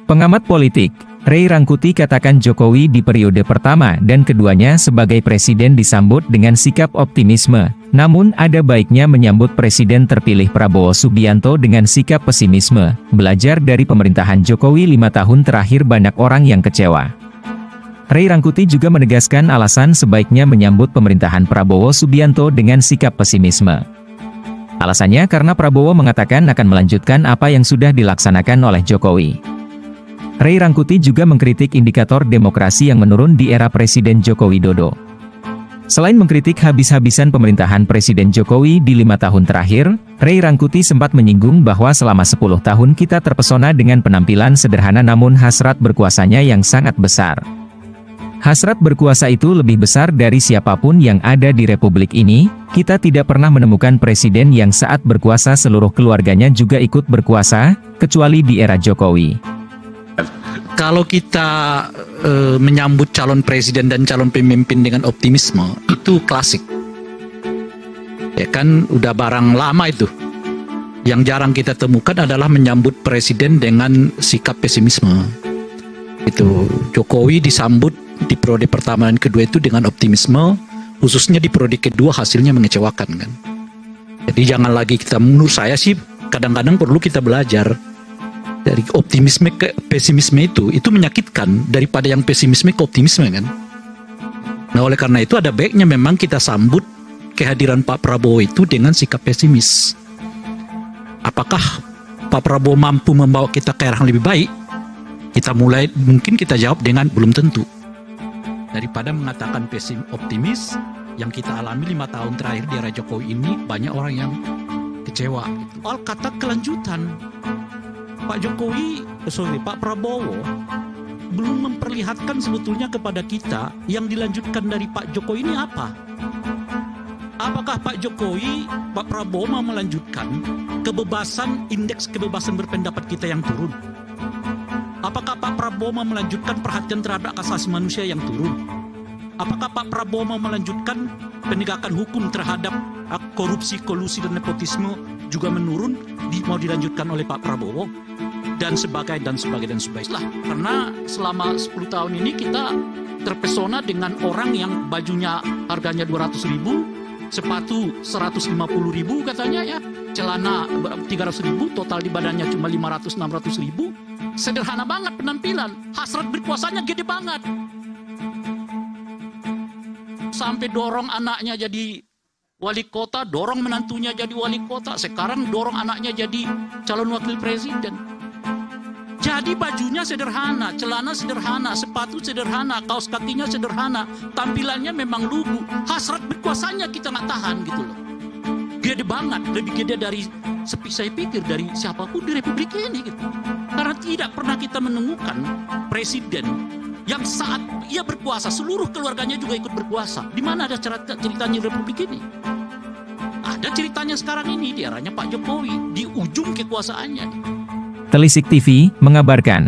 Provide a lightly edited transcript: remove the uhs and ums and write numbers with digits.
Pengamat politik, Ray Rangkuti katakan Jokowi di periode pertama dan keduanya sebagai presiden disambut dengan sikap optimisme, namun ada baiknya menyambut presiden terpilih Prabowo Subianto dengan sikap pesimisme. Belajar dari pemerintahan Jokowi 5 tahun terakhir banyak orang yang kecewa. Ray Rangkuti juga menegaskan alasan sebaiknya menyambut pemerintahan Prabowo Subianto dengan sikap pesimisme. Alasannya karena Prabowo mengatakan akan melanjutkan apa yang sudah dilaksanakan oleh Jokowi. Ray Rangkuti juga mengkritik indikator demokrasi yang menurun di era Presiden Joko Widodo. Selain mengkritik habis-habisan pemerintahan Presiden Jokowi di 5 tahun terakhir, Ray Rangkuti sempat menyinggung bahwa selama 10 tahun kita terpesona dengan penampilan sederhana namun hasrat berkuasanya yang sangat besar. Hasrat berkuasa itu lebih besar dari siapapun yang ada di Republik ini. Kita tidak pernah menemukan presiden yang saat berkuasa seluruh keluarganya juga ikut berkuasa, kecuali di era Jokowi. Kalau kita menyambut calon presiden dan calon pemimpin dengan optimisme, itu klasik. Ya kan, udah barang lama itu. Yang jarang kita temukan adalah menyambut presiden dengan sikap pesimisme. Itu Jokowi disambut di periode pertama dan kedua itu dengan optimisme, khususnya di periode kedua hasilnya mengecewakan kan. Jadi jangan lagi kita, menurut saya sih kadang-kadang perlu kita belajar dari optimisme ke pesimisme itu menyakitkan daripada yang pesimisme ke optimisme kan. Nah oleh karena itu ada baiknya memang kita sambut kehadiran Pak Prabowo itu dengan sikap pesimis. Apakah Pak Prabowo mampu membawa kita ke arah yang lebih baik? Kita mulai, mungkin kita jawab dengan belum tentu. Daripada mengatakan optimis, yang kita alami 5 tahun terakhir di era Jokowi ini, banyak orang yang kecewa. Soal kata kelanjutan, Pak Prabowo belum memperlihatkan sebetulnya kepada kita yang dilanjutkan dari Pak Jokowi ini apa? Apakah Pak Prabowo mau melanjutkan indeks kebebasan berpendapat kita yang turun? Apakah Pak Prabowo mau melanjutkan perhatian terhadap hak asasi manusia yang turun? Apakah Pak Prabowo mau melanjutkan penegakan hukum terhadap korupsi, kolusi, dan nepotisme juga menurun, mau dilanjutkan oleh Pak Prabowo? Dan sebagainya. Karena selama 10 tahun ini kita terpesona dengan orang yang bajunya harganya 200.000, sepatu 150.000 katanya ya, celana 300.000, total di badannya cuma 500-600.000. Sederhana banget penampilan, hasrat berkuasanya gede banget. Sampai dorong anaknya jadi wali kota, dorong menantunya jadi wali kota, sekarang dorong anaknya jadi calon wakil presiden. Jadi bajunya sederhana, celana sederhana, sepatu sederhana, kaos kakinya sederhana, tampilannya memang lugu. Hasrat berkuasanya kita nggak tahan gitu loh. Gede banget, lebih gede dari saya pikir dari siapapun di Republik ini gitu. Karena tidak pernah kita menemukan presiden yang saat ia berkuasa, seluruh keluarganya juga ikut berkuasa. Di mana ada ceritanya di Republik ini? Ada ceritanya sekarang ini, di eranya Pak Jokowi, di ujung kekuasaannya. Telisik TV mengabarkan.